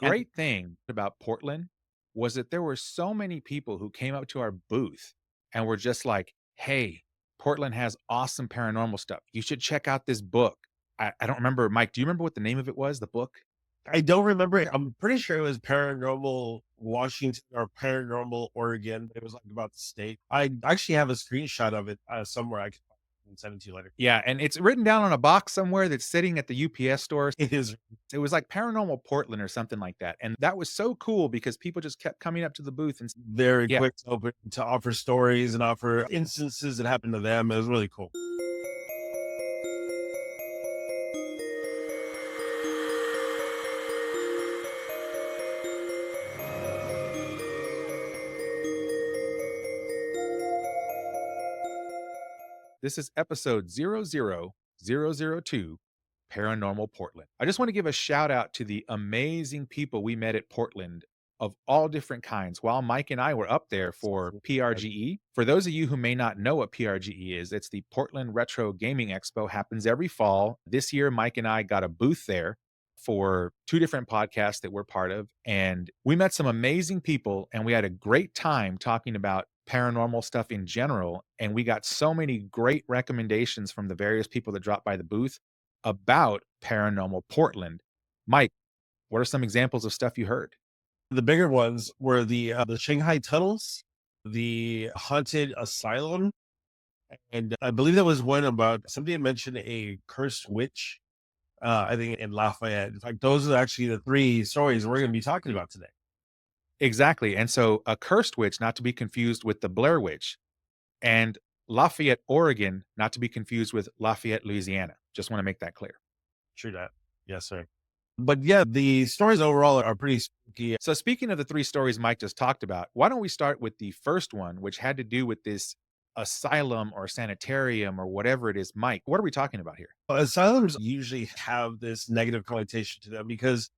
And Great thing about Portland was that there were so many people who came up to our booth and were just like, "Hey, Portland has awesome paranormal stuff. You should check out this book." I don't remember, Mike, do you remember what the name of it was, the book? I don't remember it. I'm pretty sure it was Paranormal Washington or Paranormal Oregon. It was like about the state. I actually have a screenshot of it somewhere. I can send it to you later. Yeah, and it's written down on a box somewhere that's sitting at the UPS store. It is It was like Paranormal Portland or something like that, and that was so cool because people just kept coming up to the booth and very yeah. quick to open to offer stories and offer instances that happened to them. It was really cool. This is episode 00002, Paranormal Portland. I just want to give a shout out to the amazing people we met at Portland of all different kinds while Mike and I were up there for PRGE. For those of you who may not know what PRGE is, it's the Portland Retro Gaming Expo, happens every fall. This year, Mike and I got a booth there for two different podcasts that we're part of. And we met some amazing people and we had a great time talking about paranormal stuff in general. And we got so many great recommendations from the various people that dropped by the booth about Paranormal Portland. Mike, what are some examples of stuff you heard? The bigger ones were the Shanghai tunnels, the haunted asylum, and I believe there was one about somebody had mentioned a cursed witch. I think in Lafayette. In fact, those are actually the three stories we're going to be talking about today. Exactly. And so a cursed witch, not to be confused with the Blair Witch, and Lafayette, Oregon, not to be confused with Lafayette, Louisiana. Just want to make that clear. True that. Yes, sir. But yeah, the stories overall are pretty spooky. So, speaking of the three stories Mike just talked about, why don't we start with the first one, which had to do with this asylum or sanitarium or whatever it is? Mike, what are we talking about here? Asylums usually have this negative connotation to them because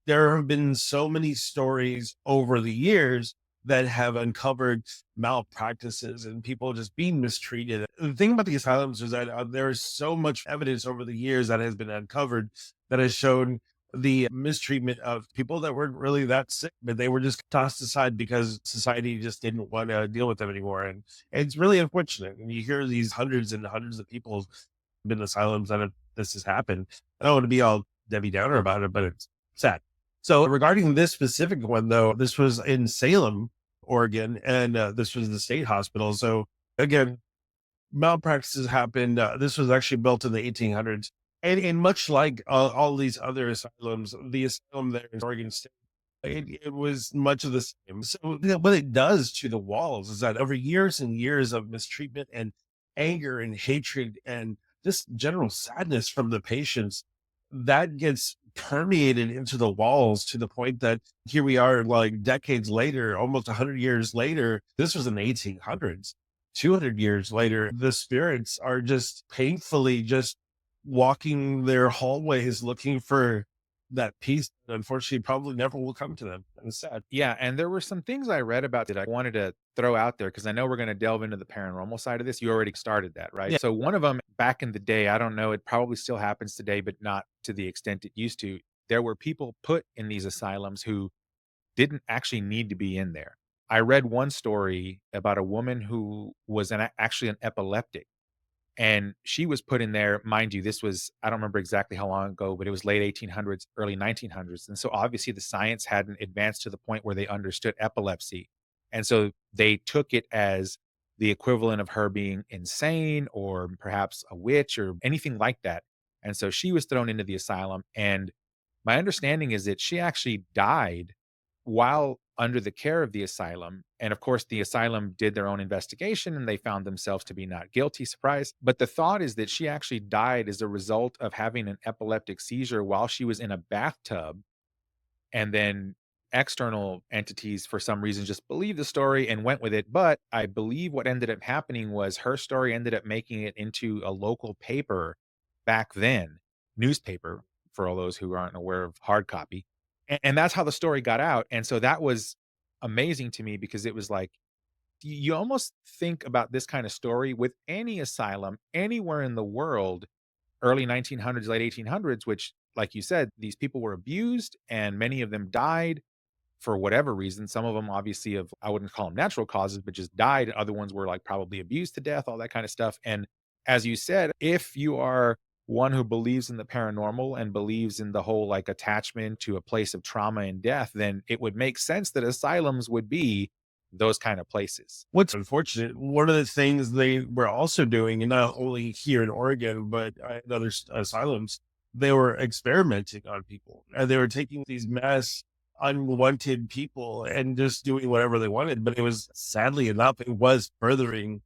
there have been so many stories over the years that have uncovered malpractices and people just being mistreated. The thing about the asylums is that there is so much evidence over the years that has been uncovered that has shown the mistreatment of people that weren't really that sick, but they were just tossed aside because society just didn't want to deal with them anymore. And it's really unfortunate. And you hear these hundreds and hundreds of people been in asylums that this has happened. I don't want to be all Debbie Downer about it, but it's sad. So regarding this specific one, though, this was in Salem, Oregon, and this was the state hospital. So again, malpractices happened. This was actually built in the 1800s, and much like all these other asylums, the asylum there in Oregon State, it was much of the same. So what it does to the walls is that over years and years of mistreatment and anger and hatred and just general sadness from the patients, that gets permeated into the walls to the point that here we are like decades later, almost 100 years later. This was in the 1800s. 200 years later, the spirits are just painfully just walking their hallways looking for that peace that unfortunately probably never will come to them. And it's sad. Yeah, and there were some things I read about that I wanted to throw out there because I know we're going to delve into the paranormal side of this. You already started that, right? Yeah. So, one of them back in the day, I don't know, it probably still happens today, but not to the extent it used to. There were people put in these asylums who didn't actually need to be in there. I read one story about a woman who was actually an epileptic, and she was put in there. Mind you, this was, I don't remember exactly how long ago, but it was late 1800s, early 1900s. And so obviously the science hadn't advanced to the point where they understood epilepsy. And so they took it as the equivalent of her being insane or perhaps a witch or anything like that. And so she was thrown into the asylum. And my understanding is that she actually died while under the care of the asylum. And of course, the asylum did their own investigation and they found themselves to be not guilty. Surprise. But the thought is that she actually died as a result of having an epileptic seizure while she was in a bathtub. And then external entities, for some reason, just believed the story and went with it. But I believe what ended up happening was her story ended up making it into a local paper back then, newspaper, for all those who aren't aware of hard copy. And that's how the story got out. And so that was amazing to me because it was like, you almost think about this kind of story with any asylum anywhere in the world, early 1900s, late 1800s, which like you said, these people were abused and many of them died for whatever reason. Some of them obviously of I wouldn't call them natural causes, but just died. Other ones were like probably abused to death, all that kind of stuff. And as you said, if you are one who believes in the paranormal and believes in the whole like attachment to a place of trauma and death, then it would make sense that asylums would be those kind of places. What's unfortunate, one of the things they were also doing, and not only here in Oregon, but at other asylums, they were experimenting on people. And they were taking these mass unwanted people and just doing whatever they wanted. But it was, sadly enough, it was furthering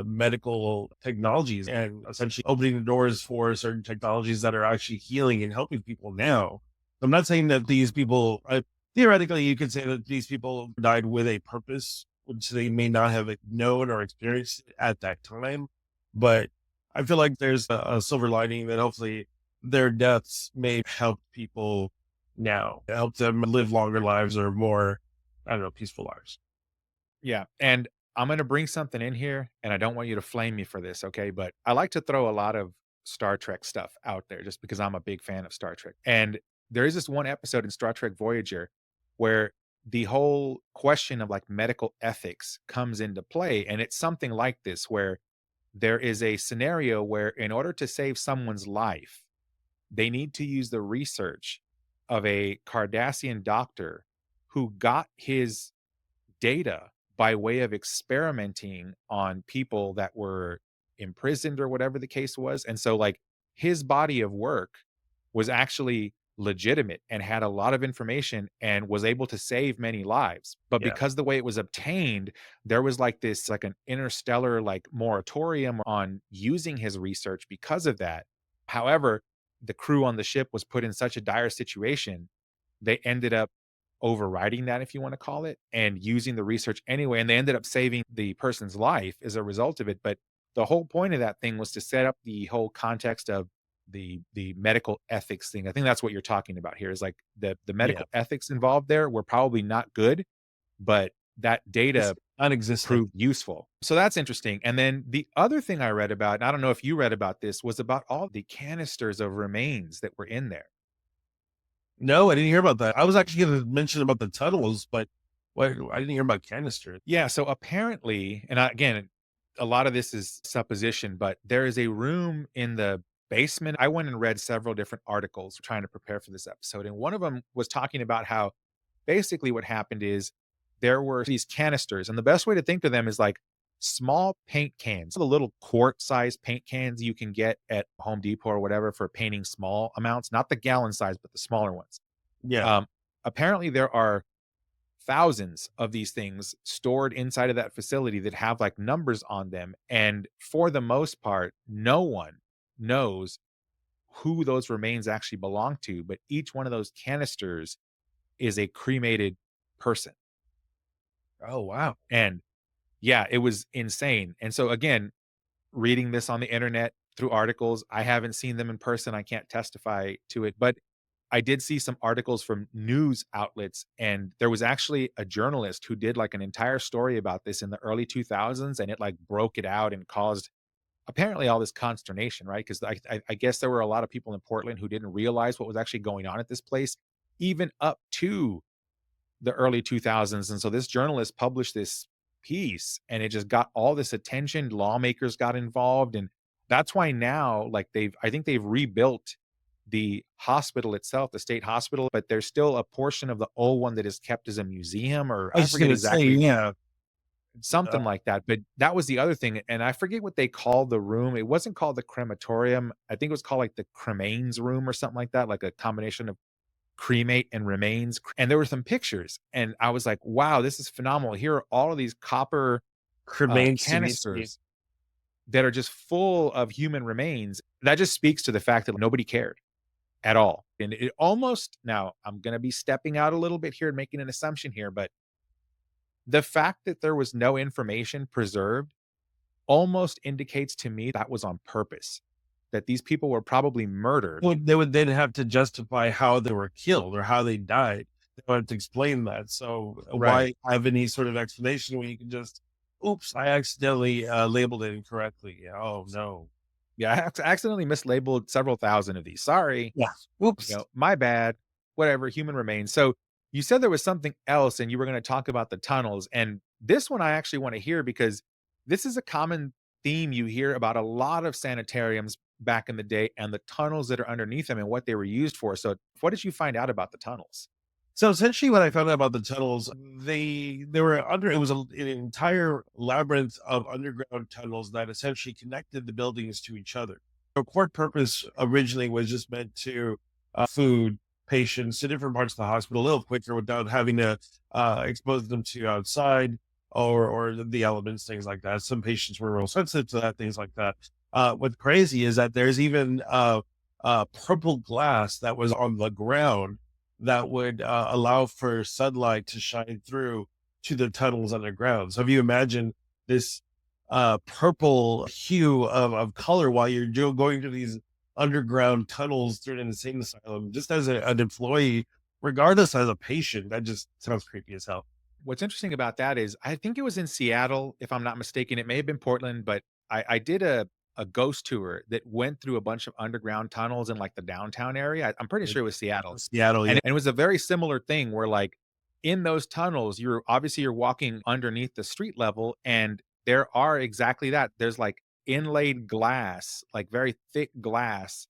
medical technologies and essentially opening the doors for certain technologies that are actually healing and helping people now. I'm not saying that these people, theoretically, you could say that these people died with a purpose, which they may not have known or experienced at that time. But I feel like there's a silver lining that hopefully their deaths may help people now, help them live longer lives or more, I don't know, peaceful lives. Yeah. And I'm going to bring something in here, and I don't want you to flame me for this. Okay. But I like to throw a lot of Star Trek stuff out there just because I'm a big fan of Star Trek. And there is this one episode in Star Trek Voyager where the whole question of like medical ethics comes into play. And it's something like this, where there is a scenario where, in order to save someone's life, they need to use the research of a Cardassian doctor who got his data by way of experimenting on people that were imprisoned or whatever the case was. And so, like, his body of work was actually legitimate and had a lot of information and was able to save many lives. But Yeah. because the way it was obtained, there was like this, like an interstellar, like moratorium on using his research because of that. However, the crew on the ship was put in such a dire situation, they ended up overriding that, if you want to call it, and using the research anyway. And they ended up saving the person's life as a result of it. But the whole point of that thing was to set up the whole context of the medical ethics thing. I think that's what you're talking about here, is like the Yeah. medical ethics involved there were probably not good, but that It's data non-existent. proved useful. So that's interesting. And then the other thing I read about, and I don't know if you read about this, was about all the canisters of remains that were in there. No, I didn't hear about that. I was actually going to mention about the tunnels, but what, I didn't hear about canisters. Yeah, so apparently, and again, a lot of this is supposition, but there is a room in the basement. I went and read several different articles trying to prepare for this episode, and one of them was talking about how basically what happened is there were these canisters, and the best way to think of them is like small paint cans, the little quart-sized paint cans you can get at Home Depot or whatever for painting small amounts, not the gallon size, but the smaller ones. Yeah. Um, Apparently, there are thousands of these things stored inside of that facility that have like numbers on them. And for the most part, no one knows who those remains actually belong to, but each one of those canisters is a cremated person. Oh, wow. And yeah, it was insane. And so, again, reading this on the internet through articles, I haven't seen them in person. I can't testify to it, but I did see some articles from news outlets, and there was actually a journalist who did like an entire story about this in the early 2000s, and it like broke it out and caused apparently all this consternation, right? Because I guess there were a lot of people in Portland who didn't realize what was actually going on at this place, even up to the early 2000s. And so this journalist published this piece, and it just got all this attention. Lawmakers got involved. And that's why now, like, I think they've rebuilt the hospital itself, the state hospital, but there's still a portion of the old one that is kept as a museum, or I I was just forget going to say, exactly, yeah. Uh, something like that. But that was the other thing. And I forget what they called the room. It wasn't called the crematorium. I think it was called like the cremains room or something like that, like a combination of cremate and remains. And there were some pictures, and I was like, wow, this is phenomenal. Here are all of these copper remains to be seen. canisters that are just full of human remains. That just speaks to the fact that nobody cared at all. And it almost, now I'm going to be stepping out a little bit here and making an assumption here, but the fact that there was no information preserved almost indicates to me that was on purpose, that these people were probably murdered. Well, they would then have to justify how they were killed or how they died. They would have to explain that. So Right. why have any sort of explanation when you can just, oops, I accidentally labeled it incorrectly. Yeah, oh no. Yeah, I accidentally mislabeled several thousand of these. Sorry. Yeah. Whoops. My bad. Whatever, human remains. So you said there was something else and you were going to talk about the tunnels. And this one I actually want to hear because this is a common theme you hear about a lot of sanitariums back in the day and the tunnels that are underneath them and what they were used for. So what did you find out about the tunnels? So essentially, what I found out about the tunnels, they were under. It was an entire labyrinth of underground tunnels that essentially connected the buildings to each other. The core purpose originally was just meant to food patients to different parts of the hospital a little quicker without having to expose them to outside or the elements, things like that. Some patients were real sensitive to that, things like that. What's crazy is that there's even purple glass that was on the ground that would allow for sunlight to shine through to the tunnels underground. So if you imagine this purple hue of color while you're going through these underground tunnels through an insane asylum, just as an employee, regardless as a patient, that just sounds creepy as hell. What's interesting about that is I think it was in Seattle, if I'm not mistaken. It may have been Portland, but I did a ghost tour that went through a bunch of underground tunnels in like the downtown area. I'm pretty sure it was Seattle. Seattle, yeah. And it was a very similar thing where like in those tunnels, you're walking underneath the street level and there are exactly that. There's like inlaid glass, like very thick glass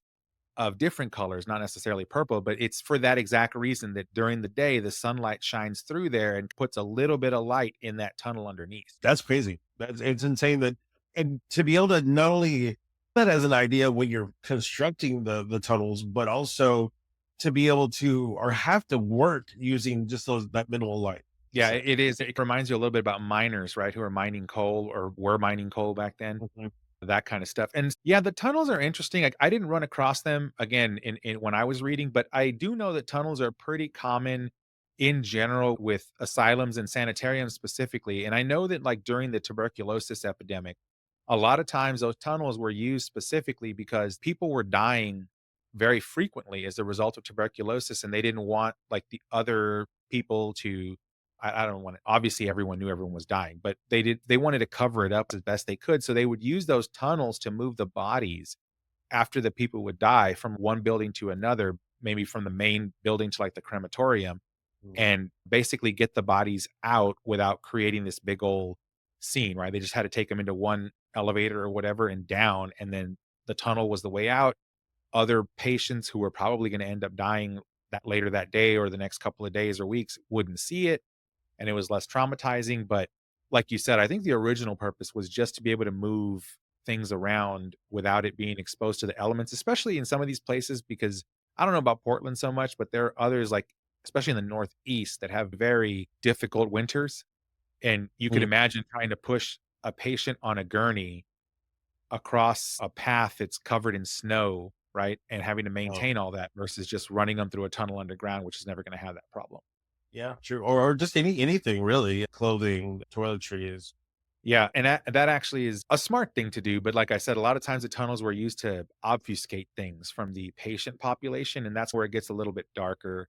of different colors, not necessarily purple, but it's for that exact reason that during the day, the sunlight shines through there and puts a little bit of light in that tunnel underneath. That's crazy. That's it's insane that and to be able to not only that as an idea when you're constructing the tunnels, but also to be able to or have to work using just those that minimal light. Yeah, it is. It reminds you a little bit about miners, right? Who are mining coal or were mining coal back then, Mhm. that kind of stuff. And yeah, the tunnels are interesting. Like I didn't run across them again in when I was reading, but I do know that tunnels are pretty common in general with asylums and sanitariums specifically. And I know that like during the tuberculosis epidemic, a lot of times those tunnels were used specifically because people were dying very frequently as a result of tuberculosis and they didn't want like the other people to I don't want to obviously everyone knew everyone was dying, but they wanted to cover it up as best they could. So they would use those tunnels to move the bodies after the people would die from one building to another, maybe from the main building to like the crematorium, Mm. and basically get the bodies out without creating this big old scene, right? They just had to take them into one elevator or whatever and down, and then the tunnel was the way out. Other patients who were probably going to end up dying that later that day or the next couple of days or weeks wouldn't see it and it was less traumatizing. But like you said, I think the original purpose was just to be able to move things around without it being exposed to the elements, especially in some of these places, because I don't know about Portland so much, but there are others like, especially in the Northeast, that have very difficult winters. And you could Mm. imagine trying to push a patient on a gurney across a path that's covered in snow, right? And having to Oh, maintain all that versus just running them through a tunnel underground, which is never going to have that problem. yeah, true. Or just anything really, clothing, toiletries. Yeah, and that actually is a smart thing to do, but like I said, a lot of times the tunnels were used to obfuscate things from the patient population, and that's where it gets a little bit darker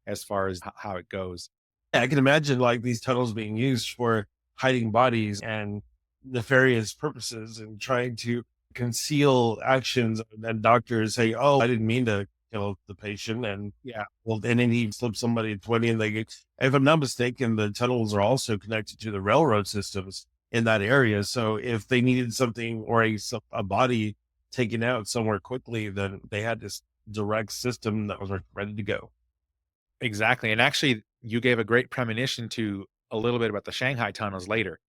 as far as how it goes. Yeah, I can imagine like these tunnels being used for hiding bodies and nefarious purposes and trying to conceal actions. And doctors say, "Oh, I didn't mean to kill the patient," and Yeah, well, and then he slipped somebody 20, and they get. If I'm not mistaken, the tunnels are also connected to the railroad systems in that area. So if they needed something or a body taken out somewhere quickly, then they had this direct system that was ready to go. exactly, and actually, you gave a great premonition to a little bit about the Shanghai tunnels later.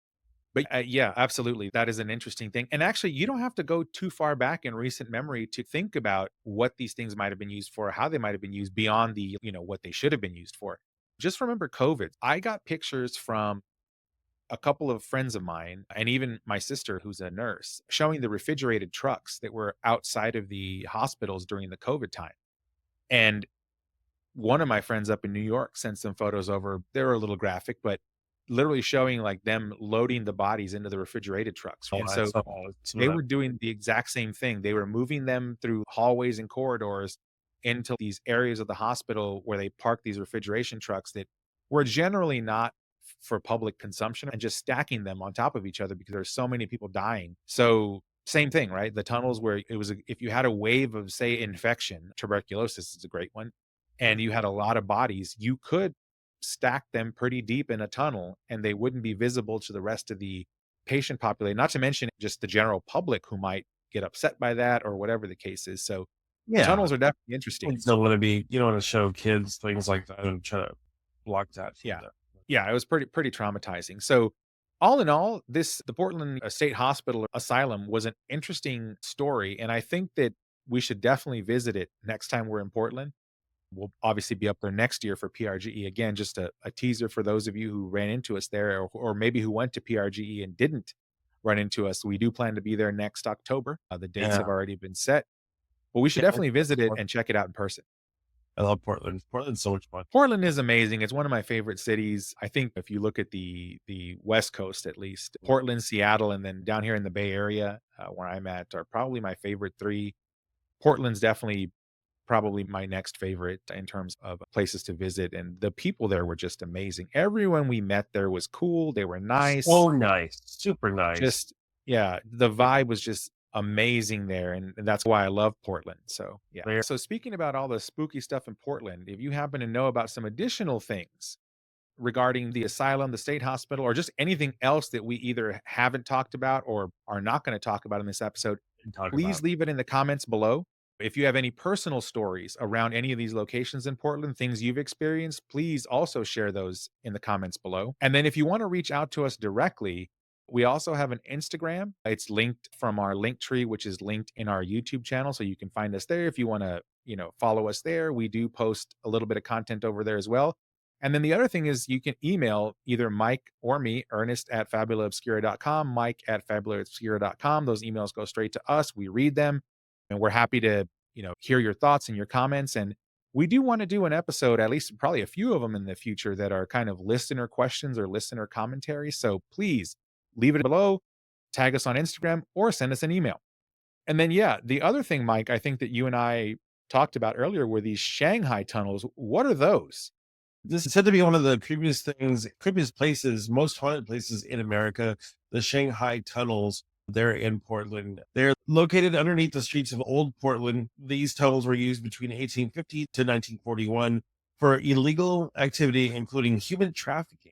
But, yeah, absolutely, that is an interesting thing, and actually, you don't have to go too far back in recent memory to think about what these things might have been used for, how they might have been used beyond the, what they should have been used for. Just remember COVID. I got pictures from a couple of friends of mine and even my sister who's a nurse showing the refrigerated trucks that were outside of the hospitals during the COVID time. And one of my friends up in New York sent some photos over. They were a little graphic, but literally showing like them loading the bodies into the refrigerated trucks. Oh, And I so saw some of they that. were doing the exact same thing. They were moving them through hallways and corridors into these areas of the hospital where they park these refrigeration trucks that were generally not for public consumption and just stacking them on top of each other because there's so many people dying. So Same thing, right? The tunnels where it was if you had a wave of, say, infection, tuberculosis is a great one, and you had a lot of bodies, you could stack them pretty deep in a tunnel, and they wouldn't be visible to the rest of the patient population, not to mention just the general public who might get upset by that or whatever the case is. So, Yeah. tunnels are definitely interesting. Kids don't want to be, you don't want to show kids things like that and try to block that from Yeah. them. Yeah, it was pretty traumatizing. So, all in all, the Portland State Hospital Asylum was an interesting story, and I think that we should definitely visit it next time we're in Portland. We'll obviously be up there next year for PRGE. Again, just a teaser for those of you who ran into us there or maybe who went to PRGE and didn't run into us. We do plan to be there next October. The dates Yeah. have already been set, but we should Can't wait definitely to get visit to it Portland. and check it out in person. I love Portland. Portland's so much fun. Portland is amazing. It's one of my favorite cities. I think if you look at the West Coast, at least Portland, Seattle, and then down here in the Bay Area, where I'm at, are probably my favorite three. Portland's definitely probably my next favorite in terms of places to visit, and the people there were just amazing. Everyone we met there was cool. They were nice. So nice. Super nice. Just yeah, the vibe was just amazing there, and that's why I love Portland. So, yeah. There. So speaking about all the spooky stuff in Portland, if you happen to know about some additional things regarding the asylum, the state hospital, or just anything else that we either haven't talked about or are not gonna talk about in this episode, To talk please about. leave it in the comments below. If you have any personal stories around any of these locations in Portland, things you've experienced, please also share those in the comments below. And then if you want to reach out to us directly, we also have an Instagram. It's linked from our link tree, which is linked in our YouTube channel. So you can find us there if you want to, follow us there. We do post a little bit of content over there as well. And then the other thing is you can email either Mike or me, Ernest at fabulaobscura.com, Mike at fabulaobscura.com. Those emails go straight to us. We read them and we're happy to, hear your thoughts and your comments. And we do want to do an episode, at least probably a few of them in the future that are kind of listener questions or listener commentary. So please leave it below, tag us on Instagram, or send us an email. And then, yeah, the other thing, Mike, I think that you and I talked about earlier were these Shanghai tunnels. What are those? This is said to be one of the creepiest places, most haunted places in America, the Shanghai tunnels. They're in Portland. They're located underneath the streets of Old Portland. These tunnels were used between 1850 to 1941 for illegal activity, including human trafficking.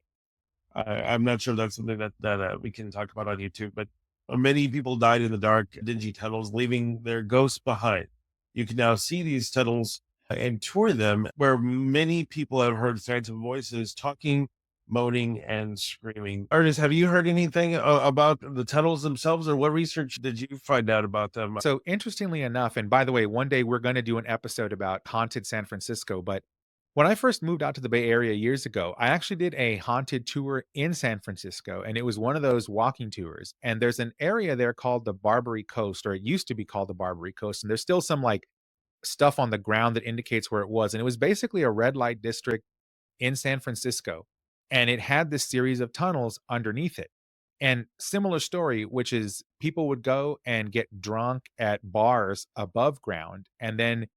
I'm not sure if that's something that we can talk about on YouTube, but many people died in the dark, dingy tunnels, leaving their ghosts behind. You can now see these tunnels and tour them, where many people have heard phantom voices talking, moaning, and screaming. Ernest, have you heard anything about the tunnels themselves, or what research did you find out about them? So, interestingly enough, and by the way, one day we're going to do an episode about haunted San Francisco. But when I first moved out to the Bay Area years ago, I actually did a haunted tour in San Francisco, and it was one of those walking tours. And there's an area there called the Barbary Coast, or it used to be called the Barbary Coast. And there's still some like stuff on the ground that indicates where it was. And it was basically a red light district in San Francisco, and it had this series of tunnels underneath it. And similar story, which is people would go and get drunk at bars above ground, and then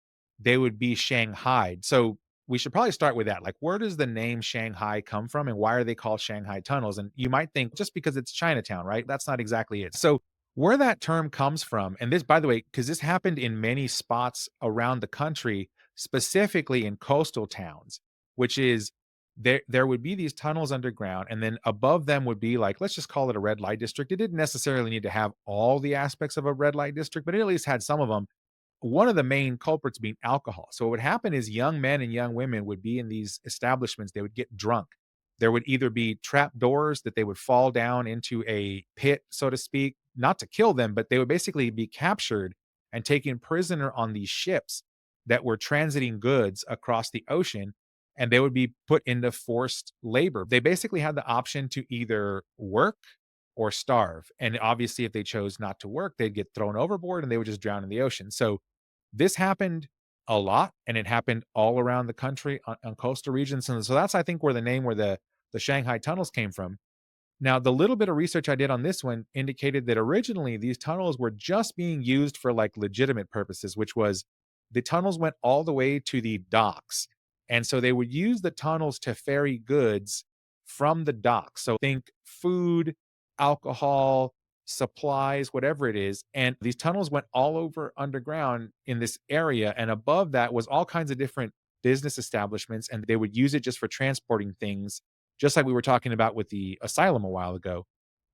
they would be shanghaied. So we should probably start with that. Like, where does the name Shanghai come from, and why are they called Shanghai tunnels? And you might think just because it's Chinatown, right? That's not exactly it. So where that term comes from, and this, by the way, because this happened in many spots around the country, specifically in coastal towns, which is there would be these tunnels underground, and then above them would be like, let's just call it a red light district. It didn't necessarily need to have all the aspects of a red light district, but it at least had some of them. One of the main culprits being alcohol. So what would happen is young men and young women would be in these establishments. They would get drunk. There would either be trap doors that they would fall down into a pit, so to speak, not to kill them, but they would basically be captured and taken prisoner on these ships that were transiting goods across the ocean, and they would be put into forced labor. They basically had the option to either work or starve. And obviously, if they chose not to work, they'd get thrown overboard and they would just drown in the ocean. So this happened a lot, and it happened all around the country on coastal regions. And so that's, I think, where the name where the Shanghai tunnels came from. Now, the little bit of research I did on this one indicated that originally these tunnels were just being used for like legitimate purposes, which was the tunnels went all the way to the docks. And so they would use the tunnels to ferry goods from the docks. So think food, alcohol, supplies, whatever it is. And these tunnels went all over underground in this area. And above that was all kinds of different business establishments. And they would use it just for transporting things, just like we were talking about with the asylum a while ago.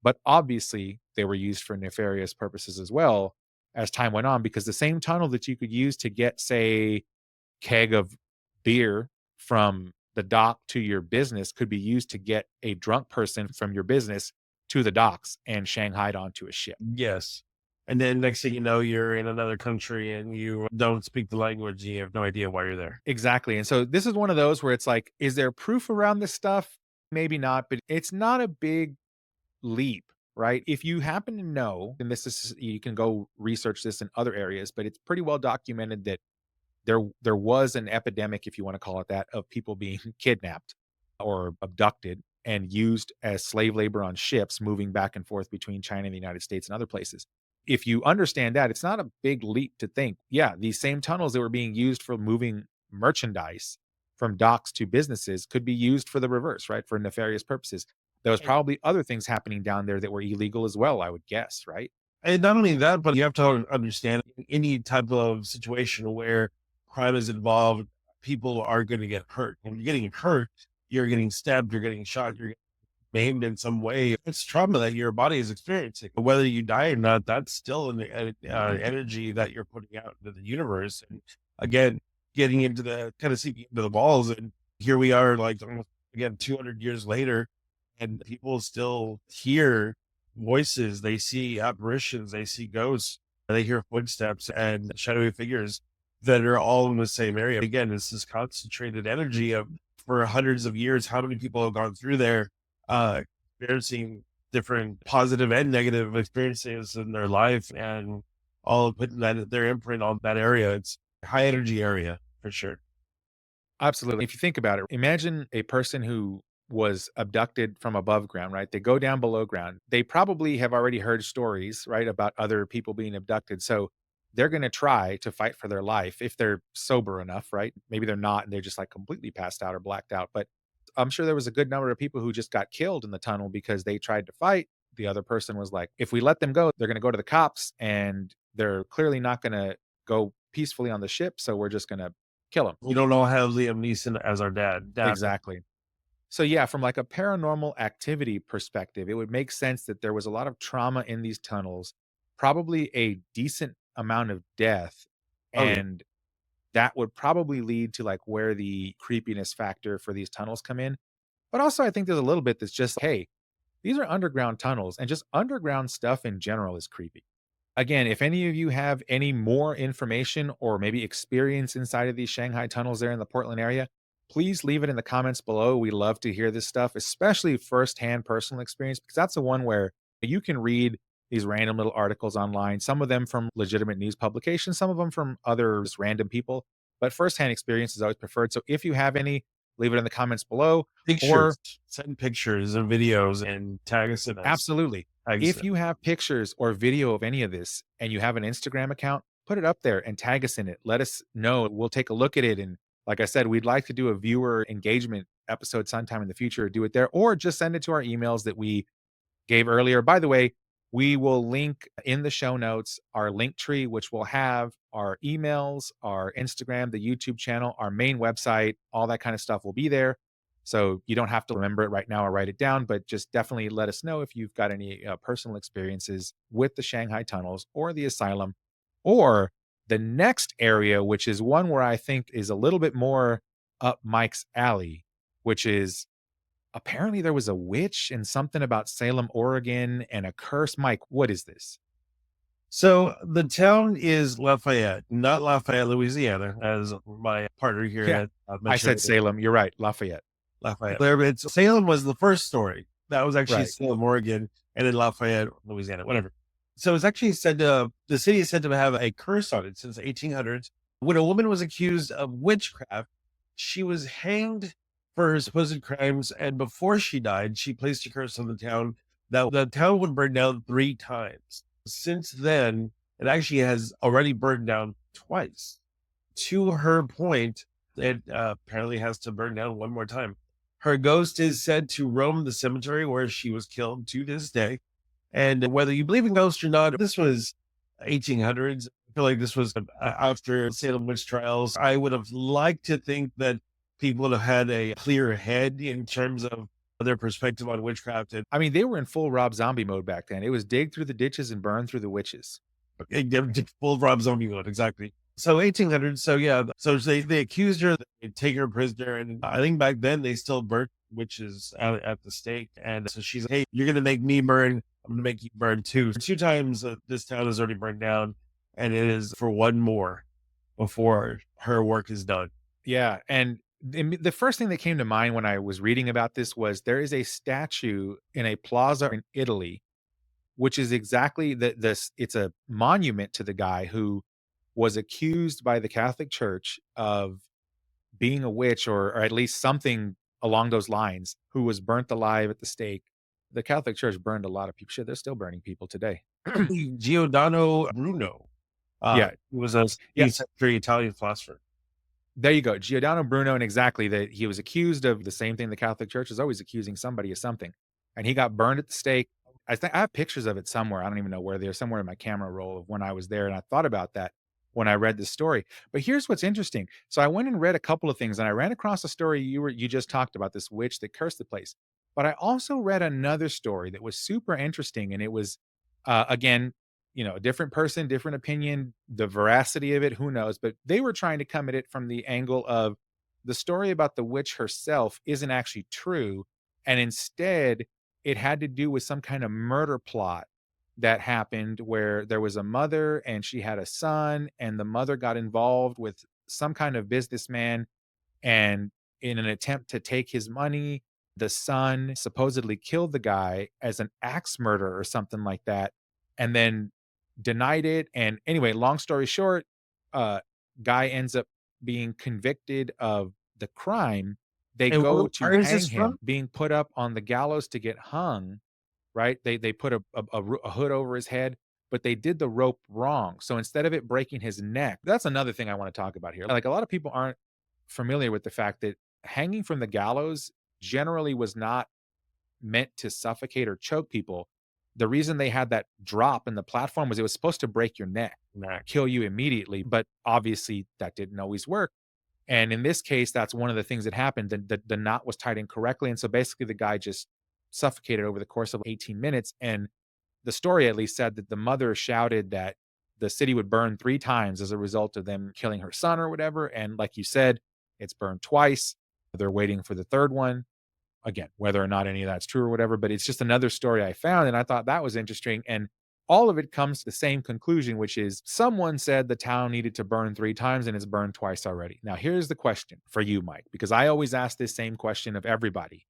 But obviously, they were used for nefarious purposes as well as time went on, because the same tunnel that you could use to get, say, keg of beer from the dock to your business could be used to get a drunk person from your business to the docks and shanghaied onto a ship. Yes. And then next thing you know, you're in another country and you don't speak the language. You have no idea why you're there. Exactly. And so this is one of those where it's like, is there proof around this stuff? Maybe not, but it's not a big leap, right? If you happen to know, and this is, you can go research this in other areas, but it's pretty well documented that there was an epidemic, if you want to call it that, of people being kidnapped or abducted and used as slave labor on ships moving back and forth between China and the United States and other places. If you understand that, it's not a big leap to think, yeah, these same tunnels that were being used for moving merchandise from docks to businesses could be used for the reverse, right? For nefarious purposes. There was And, probably other things happening down there that were illegal as well, I would guess, right? and not only that, but you have to understand any type of situation where crime is involved, people are going to get hurt. When you're getting hurt, you're getting stabbed, you're getting shot, you're maimed in some way. It's trauma that your body is experiencing. Whether you die or not, that's still energy that you're putting out into the universe. And again, getting into the kind of seeping into the walls. And here we are, like almost again, 200 years later, and people still hear voices. They see apparitions, they see ghosts, they hear footsteps and shadowy figures that are all in the same area. Again, it's this concentrated energy of for hundreds of years, how many people have gone through there experiencing different positive and negative experiences in their life and all putting that their imprint on that area. It's a high energy area for sure. Absolutely. If you think about it, imagine a person who was abducted from above ground, right? They go down below ground. They probably have already heard stories, right, about other people being abducted. So they're going to try to fight for their life if they're sober enough, right? Maybe they're not and they're just like completely passed out or blacked out. But I'm sure there was a good number of people who just got killed in the tunnel because they tried to fight. The other person was like, if we let them go, they're going to go to the cops and they're clearly not going to go peacefully on the ship. So we're just going to kill them. We don't all have Liam Neeson as our dad. Exactly. So yeah, from like a paranormal activity perspective, it would make sense that there was a lot of trauma in these tunnels, probably a decent amount of death, Oh yeah. and that would probably lead to like where the creepiness factor for these tunnels come in. But also I think there's a little bit that's just, hey, these are underground tunnels and just underground stuff in general is creepy. Again, if any of you have any more information or maybe experience inside of these Shanghai tunnels there in the Portland area, please leave it in the comments below. We love to hear this stuff, especially firsthand personal experience, because that's the one where you can read these random little articles online, some of them from legitimate news publications, some of them from other just random people. But firsthand experience is always preferred. So if you have any, leave it in the comments below. Pictures, Or send pictures and videos and tag us in us. absolutely. Tag us If in. you have pictures or video of any of this and you have an Instagram account, put it up there and tag us in it. Let us know. We'll take a look at it. And like I said, we'd like to do a viewer engagement episode sometime in the future, do it there, or just send it to our emails that we gave earlier. By the way, we will link in the show notes our link tree, which will have our emails, our Instagram, the YouTube channel, our main website, all that kind of stuff will be there. So you don't have to remember it right now or write it down, but just definitely let us know if you've got any personal experiences with the Shanghai tunnels or the asylum or the next area, which is one where I think is a little bit more up Mike's alley, which is apparently there was a witch and something about Salem, Oregon, and a curse. Mike, what is this? So the town is Lafayette, not Lafayette, Louisiana, as my partner here Yeah, at I mentioned. said Salem. You're right, Lafayette. Lafayette. There, it's Salem was the first story. That was actually Right. Salem, Oregon, and then Lafayette, Louisiana, whatever. So it's actually said to the city is said to have a curse on it since the 1800s. When a woman was accused of witchcraft, she was hanged for her supposed crimes, and before she died, she placed a curse on the town that the town would burn down 3 times. Since then, it actually has already burned down twice. To her point, it apparently has to burn down one more time. Her ghost is said to roam the cemetery where she was killed to this day. And whether you believe in ghosts or not, this was 1800s. I feel like this was after Salem witch trials. I would have liked to think that people would have had a clear head in terms of their perspective on witchcraft and I mean, they were in full Rob Zombie mode back then. It was dig through the ditches and burn through the witches. full Rob Zombie mode. Exactly. So 1800s. So yeah. So they accused her, they take her prisoner. And I think back then they still burnt witches at the stake. And so she's like, hey, you're going to make me burn. I'm going to make you burn too. Two times this town is already burned down. And it is for one more before her work is done. Yeah, and the first thing that came to mind when I was reading about this was there is a statue in a plaza in Italy, which is exactly this. It's a monument to the guy who was accused by the Catholic Church of being a witch or at least something along those lines, who was burnt alive at the stake. The Catholic Church burned a lot of people. Shit, they're still burning people today. Giordano Bruno Yeah, was a yeah. 16th century Italian philosopher. There you go. Giordano Bruno, and exactly that he was accused of the same thing the Catholic Church is always accusing somebody of something. And he got burned at the stake. I think I have pictures of it somewhere. I don't even know where they're somewhere in my camera roll of when I was there. And I thought about that when I read this story. But here's what's interesting. So I went and read a couple of things and I ran across a story you just talked about, this witch that cursed the place. But I also read another story that was super interesting. And it was again, a different person, different opinion, the veracity of it, who knows? But they were trying to come at it from the angle of the story about the witch herself isn't actually true. And instead, it had to do with some kind of murder plot that happened where there was a mother and she had a son, and the mother got involved with some kind of businessman. And in an attempt to take his money, the son supposedly killed the guy as an axe murder or something like that, and then denied it. And anyway, long story short, uh, guy ends up being convicted of the crime. They And go to where is hang this from? him, being put up on the gallows to get hung. Right? They put a hood over his head, but they did the rope wrong. So instead of it breaking his neck, that's another thing I want to talk about here. Like, a lot of people aren't familiar with the fact that hanging from the gallows generally was not meant to suffocate or choke people. The reason they had that drop in the platform was it was supposed to break your neck, Nah. kill you immediately. But obviously that didn't always work. And in this case, that's one of the things that happened. The knot was tied incorrectly. And so basically the guy just suffocated over the course of 18 minutes. And the story at least said that the mother shouted that the city would burn 3 times as a result of them killing her son or whatever. And like you said, it's burned twice. They're waiting for the third one. Again, whether or not any of that's true or whatever, but it's just another story I found. And I thought that was interesting. And all of it comes to the same conclusion, which is someone said the town needed to burn 3 times and it's burned twice already. Now, here's the question for you, Mike, because I always ask this same question of everybody.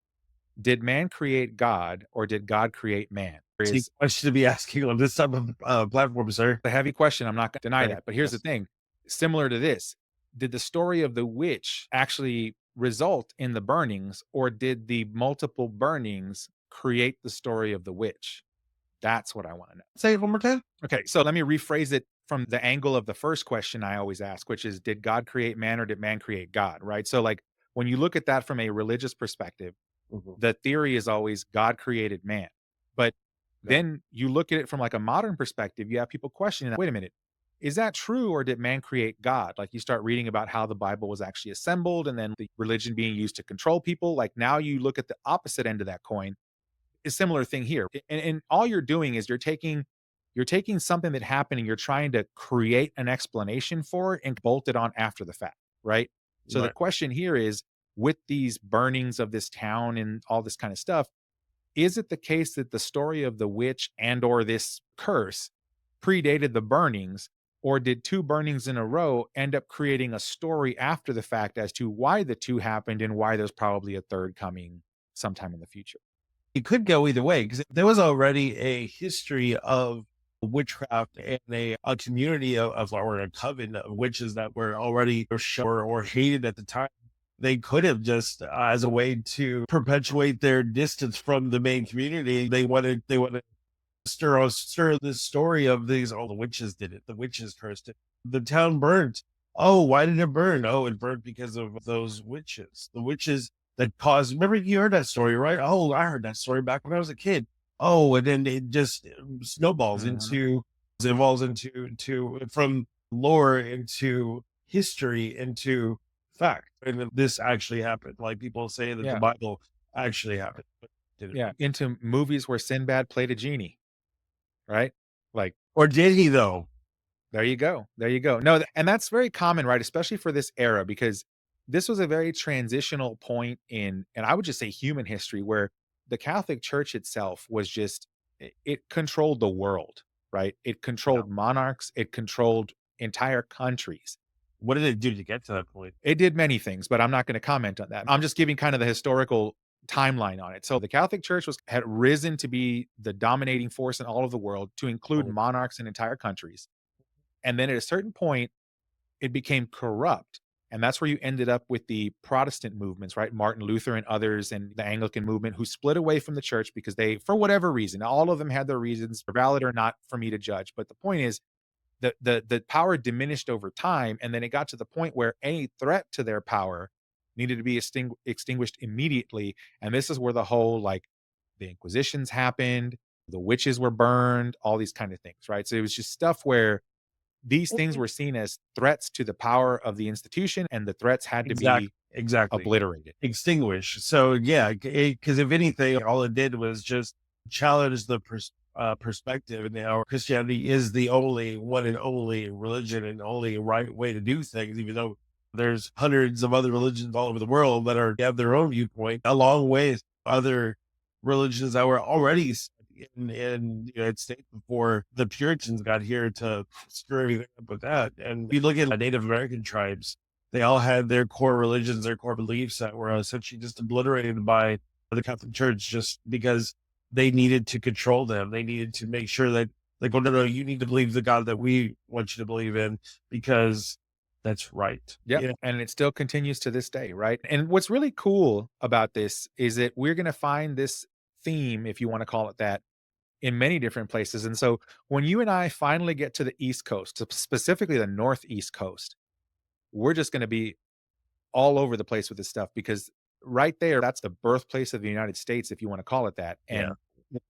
Did man create God or did God create man? There See, is question to be asking on this type of platform, sir. a heavy question. I'm not going to deny Right. that. But here's the Yes. thing, similar to this, did the story of the witch actually result in the burnings, or did the multiple burnings create the story of the witch? That's what I want to know. Say it one more time. Okay, so let me rephrase it from the angle of the first question I always ask, which is, did God create man or did man create God? Right. So, like, when you look at that from a religious perspective, Mhm. the theory is always God created man. But Yeah. then you look at it from like a modern perspective, you have people questioning that. Wait a minute. Is that true or did man create God? Like, you start reading about how the Bible was actually assembled and then the religion being used to control people. Like, now you look at the opposite end of that coin. A similar thing here. And all you're doing is you're taking something that happened and you're trying to create an explanation for it and bolt it on after the fact, right? So the Right. question here is, with these burnings of this town and all this kind of stuff, is it the case that the story of the witch and or this curse predated the burnings, or did 2 burnings in a row end up creating a story after the fact as to why the 2 happened and why there's probably a third coming sometime in the future? It could go either way because there was already a history of witchcraft and a community of or a coven of witches that were already or hated at the time. They could have just, as a way to perpetuate their distance from the main community, they wanted to stir this story of these. Oh, the witches did it. The witches cursed it. The town burned. Oh, why did it burn? Oh, it burned because of those witches. The witches that caused. Remember, you heard that story, right? Oh, I heard that story back when I was a kid. Oh, and then it just snowballs Mhm. into, evolves into from lore into history into fact. And then this actually happened. Like people say that the Yeah, Bible actually happened, but it didn't. yeah, into movies where Sinbad played a genie, right? Like, Or did he though? there you go. There you go. No, and that's very common, right? Especially for this era, because this was a very transitional point in, and I would just say human history, where the Catholic Church itself was just, it controlled the world, right? It Yeah. controlled monarchs, it controlled entire countries. What did it do to get to that point? It did many things, but I'm not going to comment on that. I'm just giving kind of the historical timeline on it. So the Catholic Church had risen to be the dominating force in all of the world, to include Oh, monarchs and entire countries. And then at a certain point, it became corrupt. And that's where you ended up with the Protestant movements, right? Martin Luther and others, and the Anglican movement, who split away from the church because they, for whatever reason, all of them had their reasons, valid or not for me to judge. But the point is, the power diminished over time, and then it got to the point where any threat to their power needed to be extinguished immediately. And this is where the whole, like, the Inquisitions happened, the witches were burned, all these kind of things, right? So it was just stuff where these things okay. were seen as threats to the power of the institution, and the threats had to Exactly. be Exactly. obliterated. Extinguish. So yeah, because if anything, all it did was just challenge the perspective. And now Christianity is the only one and only religion and only right way to do things, even though there's hundreds of other religions all over the world that are have their own viewpoint, along with other religions that were already in the United States before the Puritans got here to screw everything up with that. And if you look at Native American tribes, they all had their core religions, their core beliefs that were essentially just obliterated by the Catholic Church just because they needed to control them. They needed to make sure that, like, oh, no, no, you need to believe the God that we want you to believe in because that's right. Yep, Yeah, and it still continues to this day, right? And what's really cool about this is that we're gonna find this theme, if you wanna call it that, in many different places. And so when you and I finally get to the East Coast, specifically the Northeast Coast, we're just gonna be all over the place with this stuff, because right there, that's the birthplace of the United States, if you want to call it that. yeah.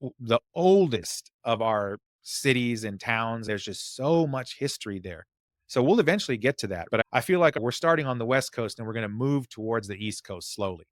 And the oldest of our cities and towns, there's just so much history there. So we'll eventually get to that. But I feel like we're starting on the West Coast and we're going to move towards the East Coast slowly.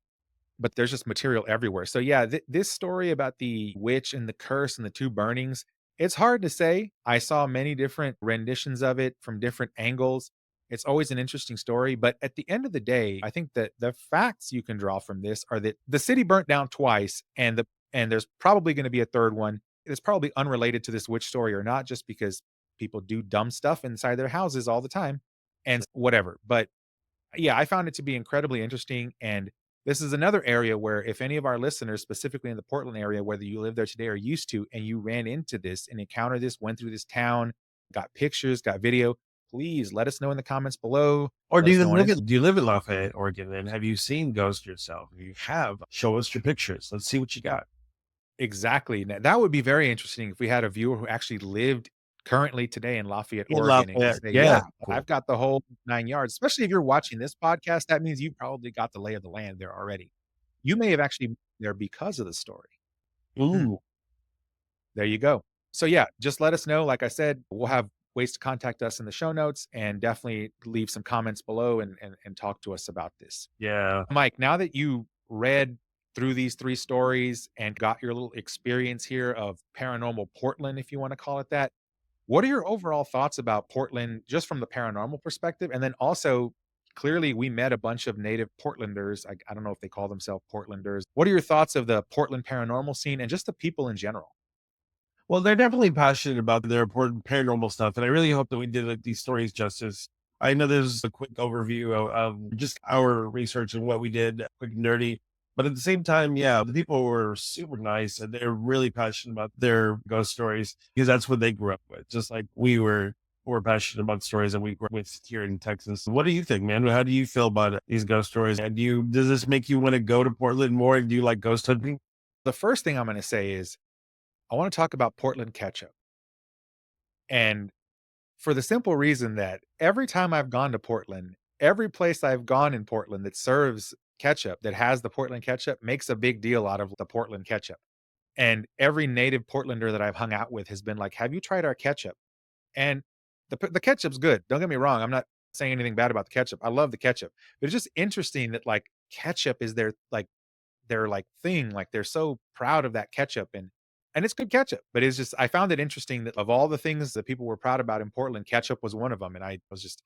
But there's just material everywhere. So yeah, this story about the witch and the curse and the two burnings, it's hard to say. I saw many different renditions of it from different angles. It's always an interesting story, but at the end of the day, I think that the facts you can draw from this are that the city burnt down twice, and there's probably going to be a third one. It's probably unrelated to this witch story or not, just because people do dumb stuff inside their houses all the time and whatever. But yeah, I found it to be incredibly interesting. And this is another area where, if any of our listeners, specifically in the Portland area, whether you live there today or used to, and you ran into this and encountered this, went through this town, got pictures, got video, please let us know in the comments below. Or Let us know on do you live in Lafayette, Oregon? And have you seen ghosts yourself? If you have, show us your pictures. Let's see what you got. exactly. Now, that would be very interesting if we had a viewer who actually lived currently today in Lafayette, In Oregon, and can Lafayette, say, yeah, yeah, cool. I've got the whole 9 yards. Especially if you're watching this podcast, that means you probably got the lay of the land there already. You may have actually been there because of the story. Hmm. Ooh, There you go. So yeah, just let us know. Like I said, we'll have ways to contact us in the show notes, and definitely leave some comments below, and talk to us about this. yeah. Mike, now that you read through these three stories and got your little experience here of paranormal Portland, if you want to call it that, what are your overall thoughts about Portland just from the paranormal perspective? And then also, clearly, we met a bunch of native Portlanders. I don't know if they call themselves Portlanders. What are your thoughts of the Portland paranormal scene and just the people in general? Well, they're definitely passionate about their important paranormal stuff, and I really hope that we did like, these stories justice. I know there's a quick overview of just our research and what we did, quick nerdy, but at the same time, yeah, the people were super nice and they're really passionate about their ghost stories because that's what they grew up with. Just like were passionate about stories that we grew up with here in Texas. What do you think, man? How do you feel about these ghost stories? And does this make you want to go to Portland more? Do you like ghost hunting? The first thing I'm going to say is I want to talk about Portland ketchup. And for the simple reason that every time I've gone to Portland, every place I've gone in Portland that serves ketchup, that has the Portland ketchup, makes a big deal out of the Portland ketchup. And every native Portlander that I've hung out with has been like, "Have you tried our ketchup?" And the ketchup's good. Don't get me wrong. I'm not saying anything bad about the ketchup. I love the ketchup. But it's just interesting that like ketchup is their like thing. Like they're so proud of that ketchup and it's good ketchup. But it's just I found it interesting that of all the things that people were proud about in Portland, ketchup was one of them. And I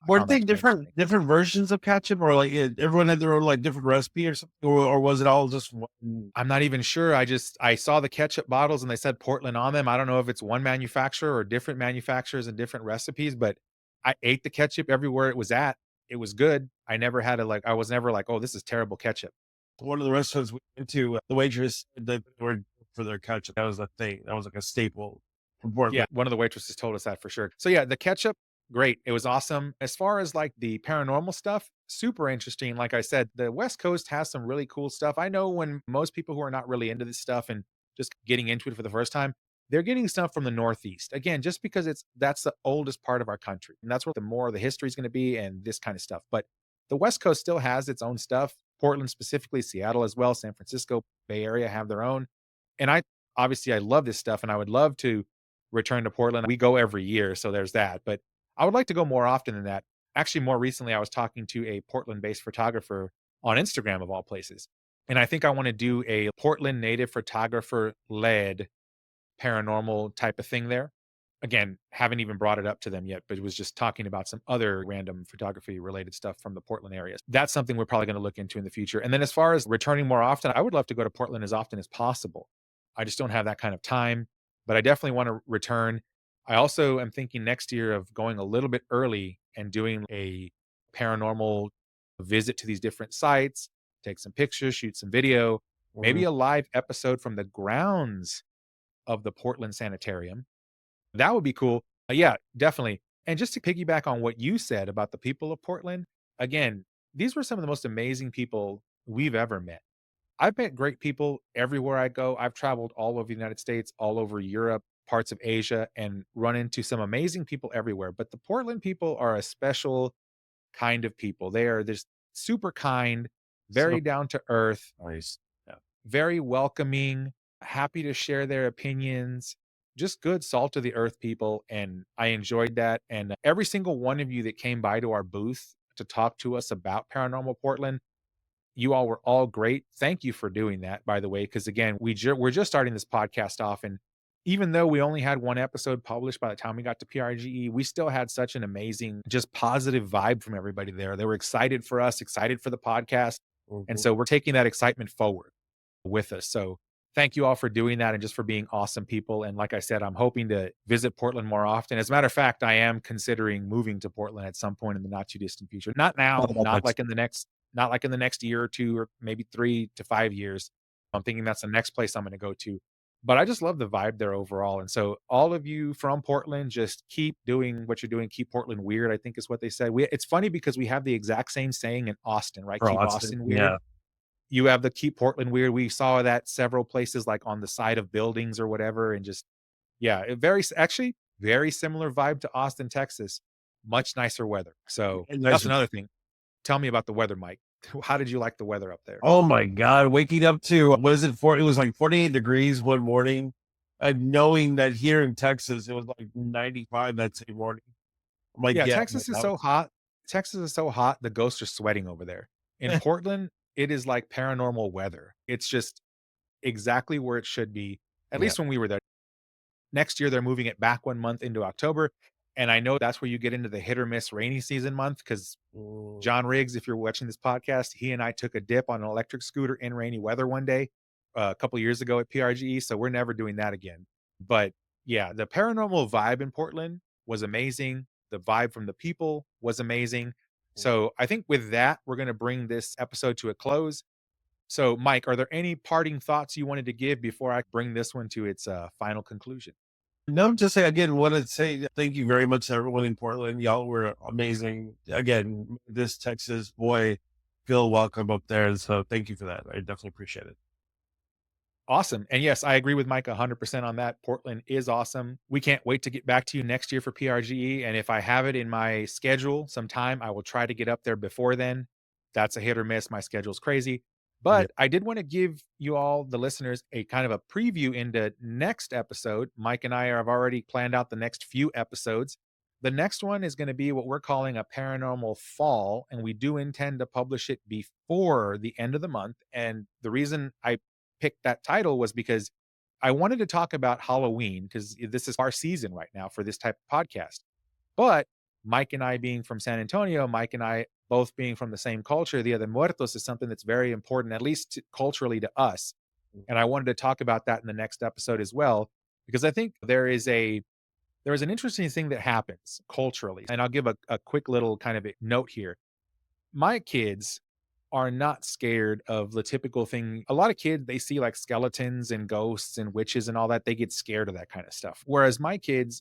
Were found they that to be interesting. different versions of ketchup, or like everyone had their own like different recipe or something, or was it all just one? I'm not even sure. I saw the ketchup bottles and they said Portland on them. I don't know if it's one manufacturer or different manufacturers and different recipes, but I ate the ketchup everywhere it was at. It was good. I never had a like I was never like, "Oh, this is terrible ketchup." One of the restaurants we went to, the waitress said that they were for their ketchup. That was a thing. That was like a staple from Yeah, Portland. one of the waitresses told us that for sure. So yeah, the ketchup, great. It was awesome. As far as like the paranormal stuff, super interesting. Like I said, the West Coast has some really cool stuff. I know when most people who are not really into this stuff and just getting into it for the first time, they're getting stuff from the Northeast. Again, just because that's the oldest part of our country. And that's where the more of the history is going to be and this kind of stuff. But the West Coast still has its own stuff. Portland specifically, Seattle as well, San Francisco, Bay Area have their own. And I love this stuff and I would love to return to Portland. We go every year, so there's that, but I would like to go more often than that. Actually, more recently, I was talking to a Portland-based photographer on Instagram of all places, and I think I wanna do a Portland native photographer-led paranormal type of thing there. Again, haven't even brought it up to them yet, but it was just talking about some other random photography related stuff from the Portland area. That's something we're probably gonna look into in the future, and then as far as returning more often, I would love to go to Portland as often as possible. I just don't have that kind of time, but I definitely wanna return. I also am thinking next year of going a little bit early and doing a paranormal visit to these different sites, take some pictures, shoot some video, maybe Mhm. a live episode from the grounds of the Portland Sanitarium. That would be cool. Yeah, definitely. And just to piggyback on what you said about the people of Portland, again, these were some of the most amazing people we've ever met. I've met great people everywhere I go. I've traveled all over the United States, all over Europe, parts of Asia, and run into some amazing people everywhere. But the Portland people are a special kind of people. They are just super kind, So very down to earth, nice. Yeah. very welcoming, happy to share their opinions, just good salt of the earth people. And I enjoyed that. And every single one of you that came by to our booth to talk to us about Paranormal Portland, you all were all great. Thank you for doing that, by the way, because again, we're just starting this podcast off. And even though we only had one episode published by the time we got to PRGE, we still had such an amazing, just positive vibe from everybody there. They were excited for us, excited for the podcast. And Mhm. so we're taking that excitement forward with us. So thank you all for doing that and just for being awesome people. And like I said, I'm hoping to visit Portland more often. As a matter of fact, I am considering moving to Portland at some point in the not too distant future. Not Thought now, about that too. not like in the next year or 2 or maybe 3 to 5 years. I'm thinking that's the next place I'm gonna go to. But I just love the vibe there overall. And so all of you from Portland, just keep doing what you're doing. Keep Portland weird, I think is what they said. It's funny because we have the exact same saying in Austin, right? For Keep Austin, Austin weird. yeah. You have the Keep Portland weird. We saw that several places, like on the side of buildings or whatever, and just yeah, actually very similar vibe to Austin, Texas. Much nicer weather. So And that's nice. another thing. Tell me about the weather, Mike. How did you like the weather up there? Oh my God. Waking up to what is it for? It was like 48 degrees one morning. And knowing that here in Texas it was like 95 that same morning. I'm like, Yeah, yeah, Texas is that was so hot. Texas is so hot, the ghosts are sweating over there. In Portland, it is like paranormal weather. It's just exactly where it should be, at yeah. least when we were there. Next year, they're moving it back 1 month into October, and I know that's where you get into the hit or miss rainy season month. Because Mm. John Riggs, if you're watching this podcast, he and I took a dip on an electric scooter in rainy weather one day, a couple years ago at PRGE, so we're never doing that again. But, yeah, the paranormal vibe in Portland was amazing. The vibe from the people was amazing. So, I think with that, we're gonna bring this episode to a close. So, Mike, are there any parting thoughts you wanted to give before I bring this one to its, final conclusion? No, just say again, want to say thank you very much to everyone in Portland. Y'all were amazing. Again, this Texas boy feel welcome up there. And so thank you for that. I definitely appreciate it. Awesome. And yes, I agree with Mike 100% on that. Portland is awesome. We can't wait to get back to you next year for PRGE. And if I have it in my schedule sometime, I will try to get up there before then. That's a hit or miss. My schedule's crazy. Yeah. But I did want to give you all, the listeners, a kind of a preview into next episode. Mike and I have already planned out the next few episodes. The next one is going to be what we're calling a paranormal fall, and we do intend to publish it before the end of the month. And the reason I picked that title was because I wanted to talk about Halloween, because this is our season right now for this type of podcast. But Mike and I being from San Antonio, Mike and I both being from the same culture, Dia de Muertos is something that's very important, at least culturally to us. And I wanted to talk about that in the next episode as well, because I think there is an interesting thing that happens culturally. And I'll give a quick little kind of a note here. My kids are not scared of the typical thing. A lot of kids, they see like skeletons and ghosts and witches and all that. They get scared of that kind of stuff. Whereas my kids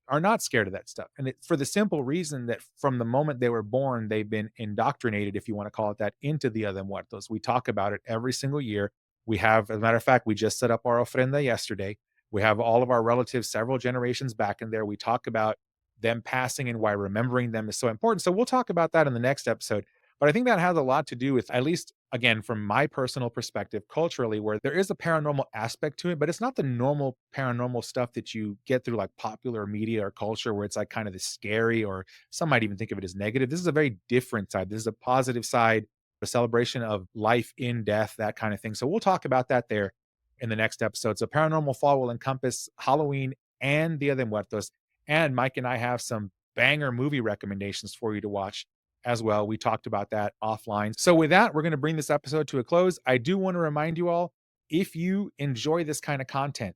are not scared of that stuff. And it, for the simple reason that from the moment they were born, they've been indoctrinated, if you want to call it that, into Dia de Muertos. We talk about it every single year. We have, as a matter of fact, we just set up our ofrenda yesterday. We have all of our relatives, several generations back in there. We talk about them passing and why remembering them is so important. So we'll talk about that in the next episode. But I think that has a lot to do with, at least again, from my personal perspective, culturally, where there is a paranormal aspect to it, but it's not the normal paranormal stuff that you get through like popular media or culture, where it's like kind of this scary, or some might even think of it as negative. This is a very different side. This is a positive side, a celebration of life in death, that kind of thing. So we'll talk about that there in the next episode. So Paranormal Fall will encompass Halloween and Dia de Muertos. And Mike and I have some banger movie recommendations for you to watch as well. We talked about that offline. So with that, we're going to bring this episode to a close. I do want to remind you all, if you enjoy this kind of content,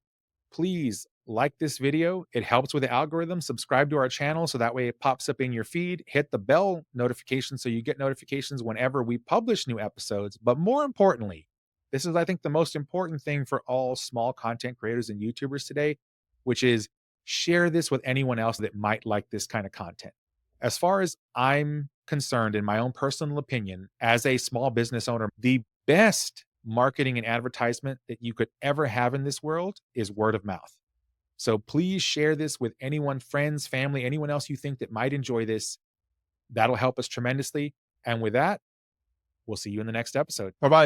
please like this video. It helps with the algorithm. Subscribe to our channel so that way it pops up in your feed. Hit the bell notification so you get notifications whenever we publish new episodes. But more importantly, this is, I think, the most important thing for all small content creators and YouTubers today, which is share this with anyone else that might like this kind of content. As far as I'm concerned, in my own personal opinion, as a small business owner, the best marketing and advertisement that you could ever have in this world is word of mouth. So please share this with anyone, friends, family, anyone else you think that might enjoy this. That'll help us tremendously. And with that, we'll see you in the next episode. Bye bye.